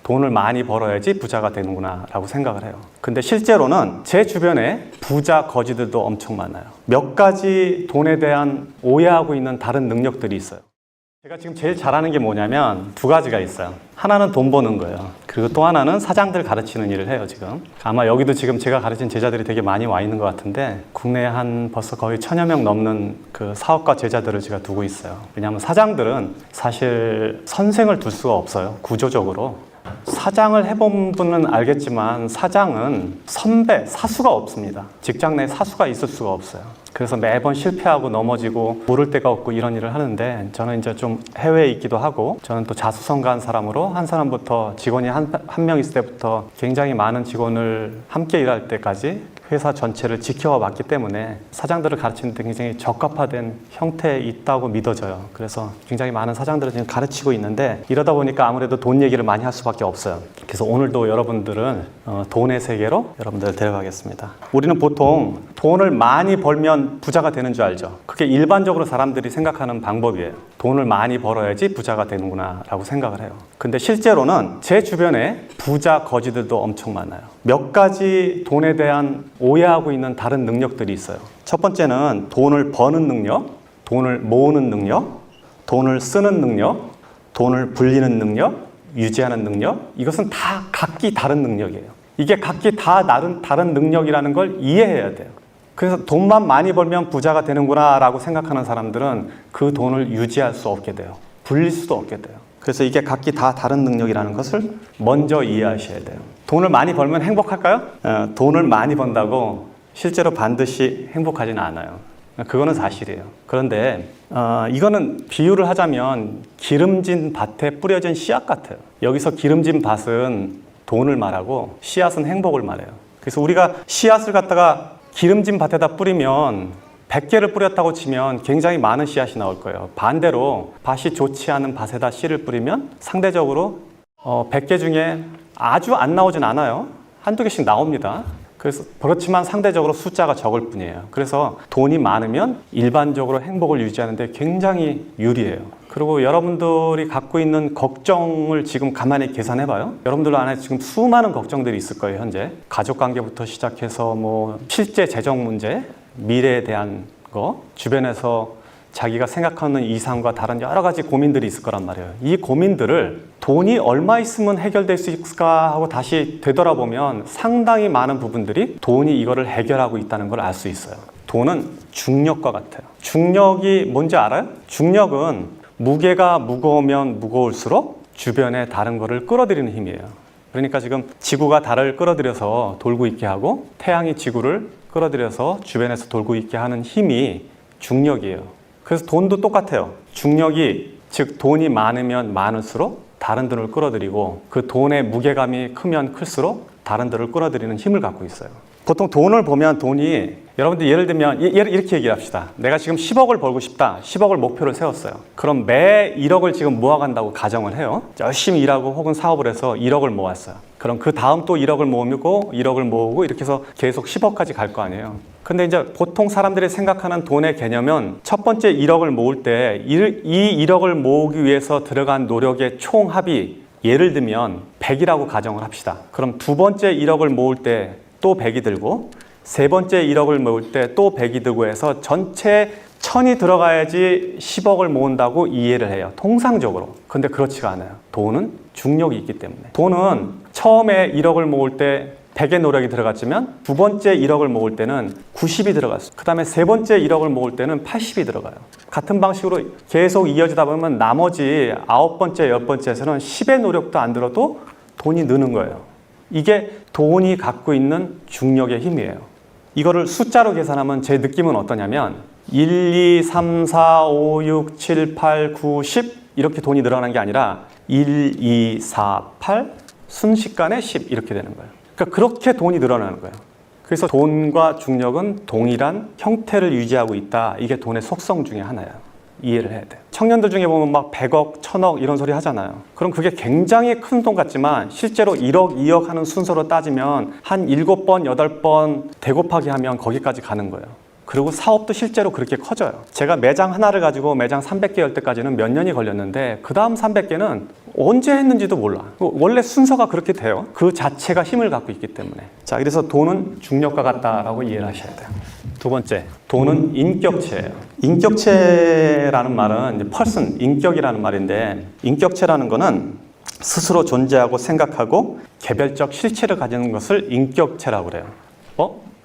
돈을 많이 벌어야지 부자가 되는구나 라고 생각을 해요. 근데 실제로는 제 주변에 부자 거지들도 엄청 많아요. 몇 가지 돈에 대한 오해하고 있는 다른 능력들이 있어요. 제가 지금 제일 잘하는 게 뭐냐면 두 가지가 있어요. 하나는 돈 버는 거예요. 그리고 또 하나는 사장들 가르치는 일을 해요, 지금. 아마 여기도 지금 제가 가르친 제자들이 되게 많이 와 있는 것 같은데, 국내에 한 벌써 거의 1000여 명 넘는 그 사업가 제자들을 제가 두고 있어요. 왜냐하면 사장들은 사실 선생을 둘 수가 없어요, 구조적으로. 사장을 해본 분은 알겠지만 사장은 선배, 사수가 없습니다. 직장 내에 사수가 있을 수가 없어요. 그래서 매번 실패하고 넘어지고 모를 데가 없고 이런 일을 하는데, 저는 이제 좀 해외에 있기도 하고, 저는 또 자수성가한 사람으로 한 사람부터 직원이 한 명 있을 때부터 굉장히 많은 직원을 함께 일할 때까지 회사 전체를 지켜와 왔기 때문에 사장들을 가르치는 데 굉장히 적합화된 형태에 있다고 믿어져요. 그래서 굉장히 많은 사장들을 지금 가르치고 있는데, 이러다 보니까 아무래도 돈 얘기를 많이 할 수밖에 없어요. 그래서 오늘도 여러분들은 돈의 세계로 여러분들을 데려가겠습니다. 우리는 보통 돈을 많이 벌면 부자가 되는 줄 알죠. 그게 일반적으로 사람들이 생각하는 방법이에요. 돈을 많이 벌어야지 부자가 되는구나 라고 생각을 해요. 근데 실제로는 제 주변에 부자 거지들도 엄청 많아요. 몇 가지 돈에 대한 오해하고 있는 다른 능력들이 있어요. 첫 번째는 돈을 버는 능력, 돈을 모으는 능력, 돈을 쓰는 능력, 돈을 불리는 능력, 유지하는 능력. 이것은 다 각기 다른 능력이에요. 이게 각기 다 다른 능력이라는 걸 이해해야 돼요. 그래서 돈만 많이 벌면 부자가 되는구나 라고 생각하는 사람들은 그 돈을 유지할 수 없게 돼요. 불릴 수도 없게 돼요. 그래서 이게 각기 다 다른 능력이라는 것을 먼저 이해하셔야 돼요. 돈을 많이 벌면 행복할까요? 돈을 많이 번다고 실제로 반드시 행복하지는 않아요. 그거는 사실이에요. 그런데 이거는 비유를 하자면 기름진 밭에 뿌려진 씨앗 같아요. 여기서 기름진 밭은 돈을 말하고 씨앗은 행복을 말해요. 그래서 우리가 씨앗을 갖다가 기름진 밭에다 뿌리면 100개를 뿌렸다고 치면 굉장히 많은 씨앗이 나올 거예요. 반대로 밭이 좋지 않은 밭에다 씨를 뿌리면 상대적으로 100개 중에 아주 안 나오진 않아요. 한두 개씩 나옵니다. 그래서 그렇지만 상대적으로 숫자가 적을 뿐이에요. 그래서 돈이 많으면 일반적으로 행복을 유지하는 데 굉장히 유리해요. 그리고 여러분들이 갖고 있는 걱정을 지금 가만히 계산해 봐요. 여러분들 안에 지금 수많은 걱정들이 있을 거예요, 현재. 가족관계부터 시작해서 실제 재정 문제, 미래에 대한 거, 주변에서 자기가 생각하는 이상과 다른 여러 가지 고민들이 있을 거란 말이에요. 이 고민들을 돈이 얼마 있으면 해결될 수 있을까 하고 다시 되돌아보면 상당히 많은 부분들이 돈이 이거를 해결하고 있다는 걸 알 수 있어요. 돈은 중력과 같아요. 중력이 뭔지 알아요? 중력은 무게가 무거우면 무거울수록 주변에 다른 거를 끌어들이는 힘이에요. 그러니까 지금 지구가 달을 끌어들여서 돌고 있게 하고 태양이 지구를 끌어들여서 주변에서 돌고 있게 하는 힘이 중력이에요. 그래서 돈도 똑같아요. 중력이, 즉 돈이 많으면 많을수록 다른 돈을 끌어들이고, 그 돈의 무게감이 크면 클수록 다른 돈을 끌어들이는 힘을 갖고 있어요. 보통 돈을 보면 돈이, 여러분들 예를 들면 이렇게 얘기합시다. 내가 지금 10억을 벌고 싶다. 10억을 목표를 세웠어요. 그럼 매 1억을 지금 모아간다고 가정을 해요. 열심히 일하고 혹은 사업을 해서 1억을 모았어요. 그럼 그 다음 또 1억을 모으고 1억을 모으고 이렇게 해서 계속 10억까지 갈 거 아니에요. 근데 이제 보통 사람들이 생각하는 돈의 개념은 첫 번째 1억을 모을 때 이 1억을 모으기 위해서 들어간 노력의 총합이 예를 들면 100이라고 가정을 합시다. 그럼 두 번째 1억을 모을 때 또 100이 들고, 세 번째 1억을 모을 때 또 100이 들고 해서 전체 1000이 들어가야지 10억을 모은다고 이해를 해요. 통상적으로. 근데 그렇지가 않아요. 돈은 중력이 있기 때문에. 돈은 처음에 1억을 모을 때 100의 노력이 들어갔지만 두 번째 1억을 모을 때는 90이 들어갔어요. 그 다음에 세 번째 1억을 모을 때는 80이 들어가요. 같은 방식으로 계속 이어지다 보면 나머지 9번째, 10번째에서는 10의 노력도 안 들어도 돈이 느는 거예요. 이게 돈이 갖고 있는 중력의 힘이에요. 이거를 숫자로 계산하면 제 느낌은 어떠냐면 1, 2, 3, 4, 5, 6, 7, 8, 9, 10 이렇게 돈이 늘어나는 게 아니라 1, 2, 4, 8 순식간에 10 이렇게 되는 거예요. 그러니까 그렇게 돈이 늘어나는 거예요. 그래서 돈과 중력은 동일한 형태를 유지하고 있다. 이게 돈의 속성 중에 하나예요. 이해를 해야 돼요. 청년들 중에 보면 막 100억, 1000억 이런 소리 하잖아요. 그럼 그게 굉장히 큰 돈 같지만 실제로 1억, 2억 하는 순서로 따지면 한 7번, 8번 대곱하기 하면 거기까지 가는 거예요. 그리고 사업도 실제로 그렇게 커져요. 제가 매장 하나를 가지고 매장 300개 열 때까지는 몇 년이 걸렸는데 그 다음 300개는 언제 했는지도 몰라. 원래 순서가 그렇게 돼요. 그 자체가 힘을 갖고 있기 때문에. 자, 그래서 돈은 중력과 같다라고 이해를 하셔야 돼요. 두 번째, 돈은 인격체예요. 인격체라는 말은 이제 person, 인격이라는 말인데, 인격체라는 거는 스스로 존재하고 생각하고 개별적 실체를 가지는 것을 인격체라고 그래요.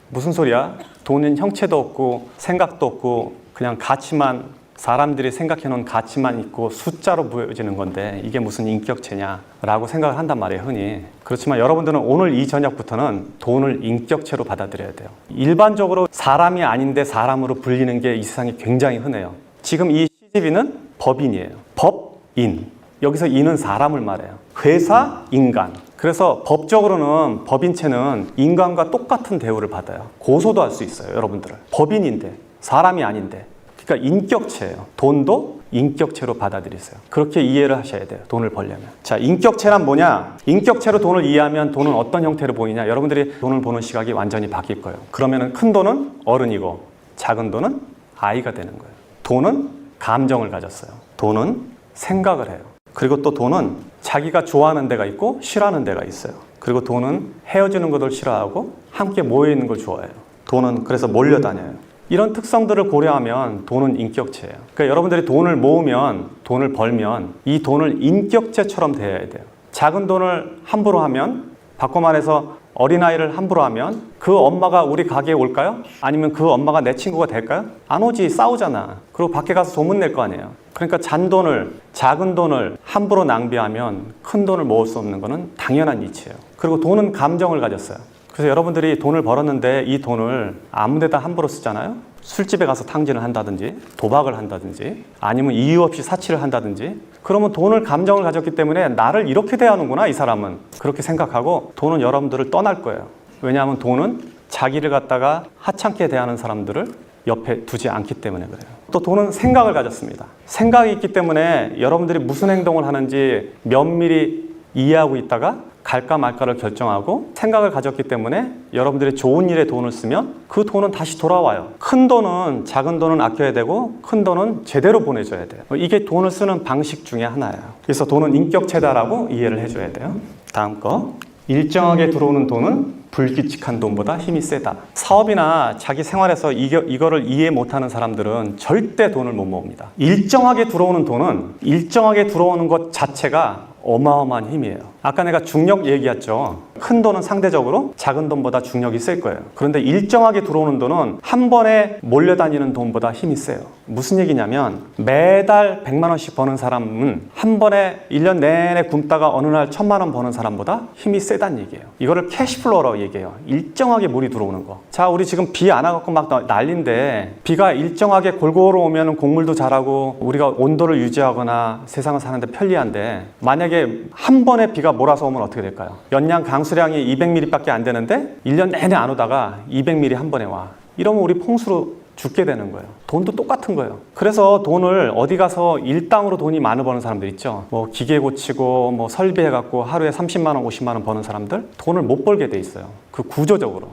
무슨 소리야? 돈은 형체도 없고 생각도 없고 그냥 가치만, 사람들이 생각해 놓은 가치만 있고 숫자로 보여지는 건데 이게 무슨 인격체냐라고 생각을 한단 말이에요, 흔히. 그렇지만 여러분들은 오늘 이 저녁부터는 돈을 인격체로 받아들여야 돼요. 일반적으로 사람이 아닌데 사람으로 불리는 게 이 세상에 굉장히 흔해요. 지금 이 CGV는 법인이에요. 법인. 여기서 인은 사람을 말해요. 회사, 인간. 그래서 법적으로는 법인체는 인간과 똑같은 대우를 받아요. 고소도 할 수 있어요, 여러분들을. 법인인데, 사람이 아닌데. 그러니까 인격체예요. 돈도 인격체로 받아들이세요. 그렇게 이해를 하셔야 돼요, 돈을 벌려면. 자, 인격체란 뭐냐? 인격체로 돈을 이해하면 돈은 어떤 형태로 보이냐? 여러분들이 돈을 보는 시각이 완전히 바뀔 거예요. 그러면 큰 돈은 어른이고 작은 돈은 아이가 되는 거예요. 돈은 감정을 가졌어요. 돈은 생각을 해요. 그리고 또 돈은 자기가 좋아하는 데가 있고 싫어하는 데가 있어요. 그리고 돈은 헤어지는 것을 싫어하고 함께 모여있는 걸 좋아해요. 돈은 그래서 몰려다녀요. 이런 특성들을 고려하면 돈은 인격체예요. 그러니까 여러분들이 돈을 모으면, 돈을 벌면 이 돈을 인격체처럼 대해야 돼요. 작은 돈을 함부로 하면, 바꿔 말해서 어린아이를 함부로 하면 그 엄마가 우리 가게에 올까요? 아니면 그 엄마가 내 친구가 될까요? 안 오지, 싸우잖아. 그리고 밖에 가서 소문 낼 거 아니에요. 그러니까 잔돈을, 작은 돈을 함부로 낭비하면 큰 돈을 모을 수 없는 거는 당연한 이치예요. 그리고 돈은 감정을 가졌어요. 그래서 여러분들이 돈을 벌었는데 이 돈을 아무 데다 함부로 쓰잖아요. 술집에 가서 탕진을 한다든지 도박을 한다든지 아니면 이유 없이 사치를 한다든지, 그러면 돈을 감정을 가졌기 때문에 나를 이렇게 대하는구나, 이 사람은. 그렇게 생각하고 돈은 여러분들을 떠날 거예요. 왜냐하면 돈은 자기를 갖다가 하찮게 대하는 사람들을 옆에 두지 않기 때문에 그래요. 또 돈은 생각을 가졌습니다. 생각이 있기 때문에 여러분들이 무슨 행동을 하는지 면밀히 이해하고 있다가 갈까 말까를 결정하고 생각을 가졌기 때문에 여러분들이 좋은 일에 돈을 쓰면 그 돈은 다시 돌아와요. 큰 돈은, 작은 돈은 아껴야 되고 큰 돈은 제대로 보내줘야 돼요. 이게 돈을 쓰는 방식 중에 하나예요. 그래서 돈은 인격체다라고 이해를 해줘야 돼요. 다음 거. 일정하게 들어오는 돈은 불규칙한 돈보다 힘이 세다. 사업이나 자기 생활에서 이거를 이해 못하는 사람들은 절대 돈을 못 모읍니다. 일정하게 들어오는 돈은, 일정하게 들어오는 것 자체가 어마어마한 힘이에요. 아까 내가 중력 얘기했죠. 큰 돈은 상대적으로 작은 돈보다 중력이 셀 거예요. 그런데 일정하게 들어오는 돈은 한 번에 몰려다니는 돈보다 힘이 세요. 무슨 얘기냐면 매달 100만 원씩 버는 사람은 한 번에 1년 내내 굶다가 어느 날 1000만 원 버는 사람보다 힘이 세다는 얘기예요. 이거를 캐시플로우라고 얘기해요. 일정하게 물이 들어오는 거. 자, 우리 지금 비 안 와갖고 막 난리인데 비가 일정하게 골고루 오면 곡물도 자라고 우리가 온도를 유지하거나 세상을 사는데 편리한데, 만약에 한 번에 비가 몰아서 오면 어떻게 될까요? 연량 강수량이 200mm 밖에 안 되는데 1년 내내 안 오다가 200mm 한 번에 와. 이러면 우리 풍수로 죽게 되는 거예요. 돈도 똑같은 거예요. 그래서 돈을 어디 가서 일당으로 돈이 많이 버는 사람들 있죠. 뭐 기계 고치고 뭐 설비해갖고 하루에 30만 원, 50만 원 버는 사람들, 돈을 못 벌게 돼 있어요. 그 구조적으로.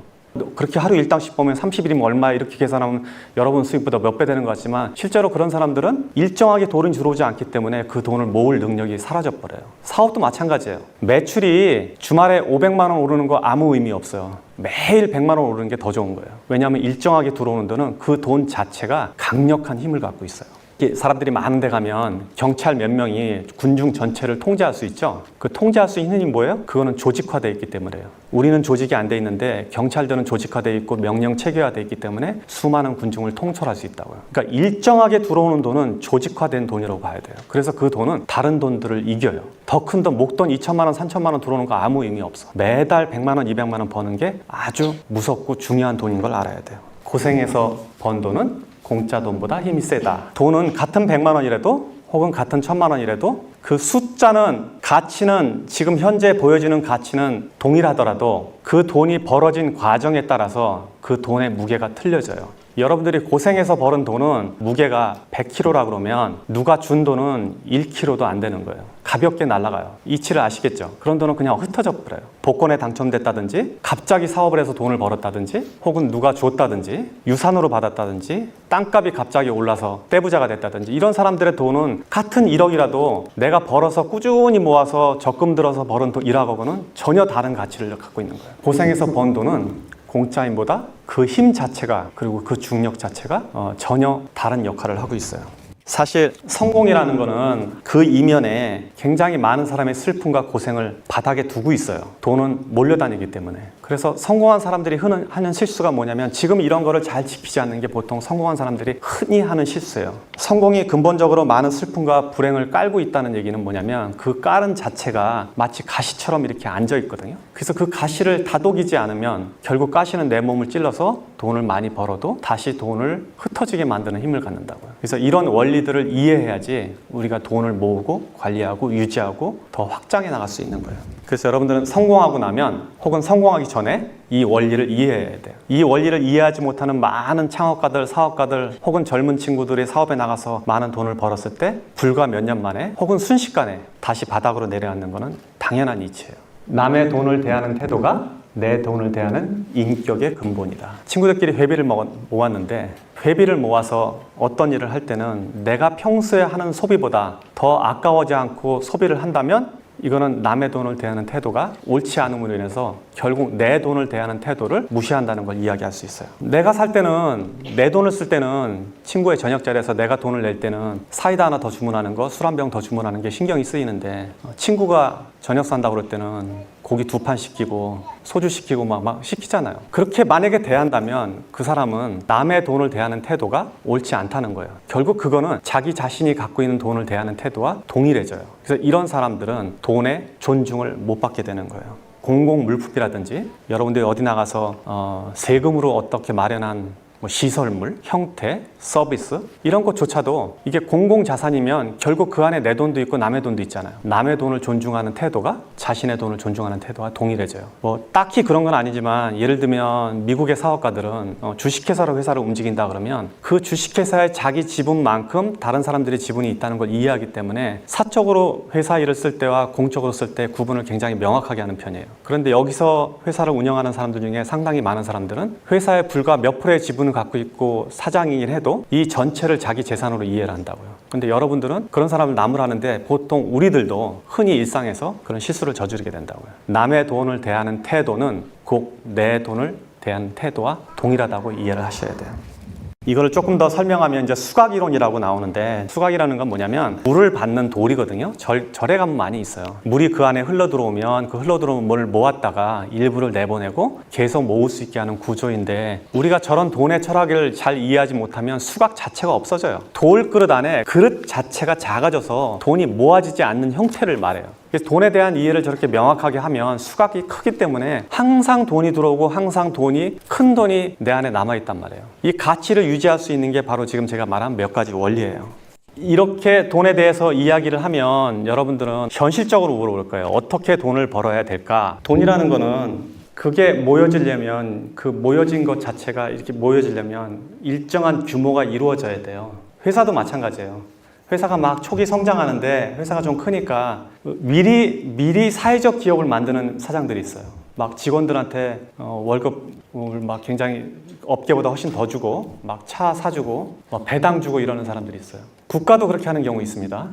그렇게 하루 일당씩 보면 30일이면 얼마 이렇게 계산하면 여러분 수입보다 몇 배 되는 것 같지만 실제로 그런 사람들은 일정하게 돈이 들어오지 않기 때문에 그 돈을 모을 능력이 사라져버려요. 사업도 마찬가지예요. 매출이 주말에 500만 원 오르는 거 아무 의미 없어요. 매일 100만 원 오르는 게 더 좋은 거예요. 왜냐하면 일정하게 들어오는 돈은 그 돈 자체가 강력한 힘을 갖고 있어요. 사람들이 많은 데 가면 경찰 몇 명이 군중 전체를 통제할 수 있죠. 그 통제할 수 있는 힘이 뭐예요? 그거는 조직화되어 있기 때문에요. 우리는 조직이 안 돼 있는데 경찰들은 조직화되어 있고 명령 체계화되어 있기 때문에 수많은 군중을 통솔할 수 있다고요. 그러니까 일정하게 들어오는 돈은 조직화된 돈이라고 봐야 돼요. 그래서 그 돈은 다른 돈들을 이겨요. 더 큰 돈, 목돈 2천만 원, 3천만 원 들어오는 거 아무 의미 없어. 매달 100만 원, 200만 원 버는 게 아주 무섭고 중요한 돈인 걸 알아야 돼요. 고생해서 번 돈은 공짜 돈보다 힘이 세다. 돈은 같은 100만 원이라도 혹은 같은 1000만 원이라도 그 숫자는, 가치는, 지금 현재 보여지는 가치는 동일하더라도 그 돈이 벌어진 과정에 따라서 그 돈의 무게가 틀려져요. 여러분들이 고생해서 벌은 돈은 무게가 100kg라 그러면 누가 준 돈은 1kg도 안 되는 거예요. 가볍게 날아가요. 이치를 아시겠죠? 그런 돈은 그냥 흩어져 버려요. 복권에 당첨됐다든지 갑자기 사업을 해서 돈을 벌었다든지 혹은 누가 줬다든지 유산으로 받았다든지 땅값이 갑자기 올라서 떼부자가 됐다든지 이런 사람들의 돈은 같은 1억이라도 내가 벌어서 꾸준히 모아서 적금 들어서 벌은 돈 1억하고는 전혀 다른 가치를 갖고 있는 거예요. 고생해서 번 돈은 공짜임보다 그 힘 자체가 그리고 그 중력 자체가 전혀 다른 역할을 하고 있어요. 사실 성공이라는 거는 그 이면에 굉장히 많은 사람의 슬픔과 고생을 바닥에 두고 있어요. 돈은 몰려다니기 때문에. 그래서 성공한 사람들이 하는 실수가 뭐냐면 지금 이런 거를 잘 지키지 않는 게 보통 성공한 사람들이 흔히 하는 실수예요. 성공이 근본적으로 많은 슬픔과 불행을 깔고 있다는 얘기는 뭐냐면 그 깔은 자체가 마치 가시처럼 이렇게 앉아 있거든요. 그래서 그 가시를 다독이지 않으면 결국 가시는 내 몸을 찔러서 돈을 많이 벌어도 다시 돈을 흩어지게 만드는 힘을 갖는다고요. 그래서 이런 원리들을 이해해야지 우리가 돈을 모으고 관리하고 유지하고 더 확장해 나갈 수 있는 거예요. 그래서 여러분들은 성공하고 나면 혹은 성공하기 전에 이 원리를 이해해야 돼요. 이 원리를 이해하지 못하는 많은 창업가들, 사업가들 혹은 젊은 친구들이 사업에 나가서 많은 돈을 벌었을 때 불과 몇 년 만에 혹은 순식간에 다시 바닥으로 내려앉는 것은 당연한 이치예요. 남의 돈을 대하는 태도가 내 돈을 대하는 인격의 근본이다. 친구들끼리 회비를 모았는데 회비를 모아서 어떤 일을 할 때는 내가 평소에 하는 소비보다 더 아까워지 않고 소비를 한다면 이거는 남의 돈을 대하는 태도가 옳지 않음으로 인해서 결국 내 돈을 대하는 태도를 무시한다는 걸 이야기할 수 있어요. 내가 살 때는 내 돈을 쓸 때는 친구의 저녁 자리에서 내가 돈을 낼 때는 사이다 하나 더 주문하는 거, 술 한 병 더 주문하는 게 신경이 쓰이는데 친구가 저녁 산다고 그럴 때는 고기 2판 시키고 소주 시키고 막 시키잖아요. 그렇게 만약에 대한다면 그 사람은 남의 돈을 대하는 태도가 옳지 않다는 거예요. 결국 그거는 자기 자신이 갖고 있는 돈을 대하는 태도와 동일해져요. 그래서 이런 사람들은 돈의 존중을 못 받게 되는 거예요. 공공물품이라든지 여러분들이 어디 나가서 세금으로 어떻게 마련한 시설물, 형태, 서비스 이런 것조차도 이게 공공자산이면 결국 그 안에 내 돈도 있고 남의 돈도 있잖아요. 남의 돈을 존중하는 태도가 자신의 돈을 존중하는 태도와 동일해져요. 딱히 그런 건 아니지만 예를 들면 미국의 사업가들은 주식회사로 회사를 움직인다 그러면 그 주식회사의 자기 지분만큼 다른 사람들의 지분이 있다는 걸 이해하기 때문에 사적으로 회사 일을 쓸 때와 공적으로 쓸 때 구분을 굉장히 명확하게 하는 편이에요. 그런데 여기서 회사를 운영하는 사람들 중에 상당히 많은 사람들은 회사에 불과 몇 프로의 지분을 갖고 있고 사장이긴 해도 이 전체를 자기 재산으로 이해를 한다고요. 근데 여러분들은 그런 사람을 나무라는데 보통 우리들도 흔히 일상에서 그런 실수를 저지르게 된다고요. 남의 돈을 대하는 태도는 곧 내 돈을 대하는 태도와 동일하다고 이해를 하셔야 돼요. 이거를 조금 더 설명하면 이제 수각이론이라고 나오는데 수각이라는 건 뭐냐면 물을 받는 돌이거든요. 절에 가면 많이 있어요. 물이 그 안에 흘러 들어오면 그 흘러 들어온 물을 모았다가 일부를 내보내고 계속 모을 수 있게 하는 구조인데 우리가 저런 돈의 철학을 잘 이해하지 못하면 수각 자체가 없어져요. 돌 그릇 안에 그릇 자체가 작아져서 돈이 모아지지 않는 형태를 말해요. 그래서 돈에 대한 이해를 저렇게 명확하게 하면 수각이 크기 때문에 항상 돈이 들어오고 항상 큰 돈이 내 안에 남아있단 말이에요. 이 가치를 유지할 수 있는 게 바로 지금 제가 말한 몇 가지 원리예요. 이렇게 돈에 대해서 이야기를 하면 여러분들은 현실적으로 물어볼 거예요. 어떻게 돈을 벌어야 될까? 돈이라는 거는 그게 모여지려면 그 모여진 것 자체가 이렇게 모여지려면 일정한 규모가 이루어져야 돼요. 회사도 마찬가지예요. 회사가 막 초기 성장하는데 회사가 좀 크니까 미리 사회적 기업을 만드는 사장들이 있어요. 막 직원들한테 월급을 막 굉장히 업계보다 훨씬 더 주고 막 차 사주고 막 배당 주고 이러는 사람들이 있어요. 국가도 그렇게 하는 경우 있습니다.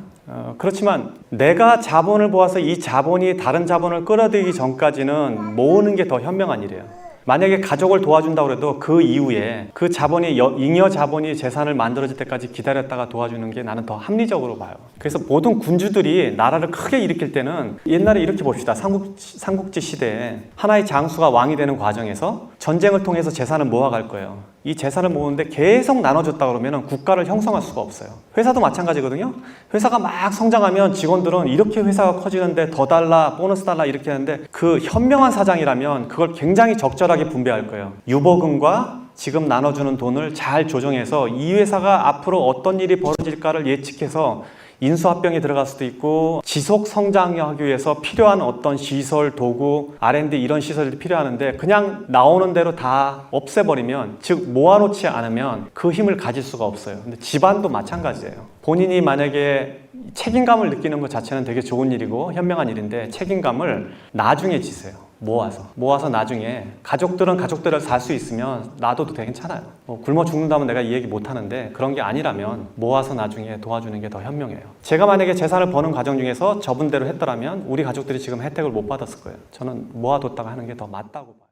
그렇지만 내가 자본을 모아서 이 자본이 다른 자본을 끌어들이기 전까지는 모으는 게 더 현명한 일이에요. 만약에 가족을 도와준다고 해도 그 이후에 그 자본이 잉여 자본이 재산을 만들어질 때까지 기다렸다가 도와주는 게 나는 더 합리적으로 봐요. 그래서 모든 군주들이 나라를 크게 일으킬 때는 옛날에 이렇게 봅시다. 삼국지 시대에 하나의 장수가 왕이 되는 과정에서 전쟁을 통해서 재산을 모아갈 거예요. 이 재산을 모으는데 계속 나눠줬다 그러면 국가를 형성할 수가 없어요. 회사도 마찬가지거든요. 회사가 막 성장하면 직원들은 이렇게 회사가 커지는데 더 달라, 보너스 달라 이렇게 하는데 그 현명한 사장이라면 그걸 굉장히 적절하게 분배할 거예요. 유보금과 지금 나눠주는 돈을 잘 조정해서 이 회사가 앞으로 어떤 일이 벌어질까를 예측해서 인수합병이 들어갈 수도 있고 지속 성장하기 위해서 필요한 어떤 시설, 도구, R&D 이런 시설이 필요하는데 그냥 나오는 대로 다 없애버리면, 즉 모아놓지 않으면 그 힘을 가질 수가 없어요. 근데 집안도 마찬가지예요. 본인이 만약에 책임감을 느끼는 것 자체는 되게 좋은 일이고 현명한 일인데 책임감을 나중에 지세요. 모아서 나중에 가족들은 가족들을 살 수 있으면 놔둬도 되게 괜찮아요. 굶어 죽는다면 내가 이 얘기 못 하는데 그런 게 아니라면 모아서 나중에 도와주는 게 더 현명해요. 제가 만약에 재산을 버는 과정 중에서 저분대로 했더라면 우리 가족들이 지금 혜택을 못 받았을 거예요. 저는 모아뒀다가 하는 게 더 맞다고 봐요.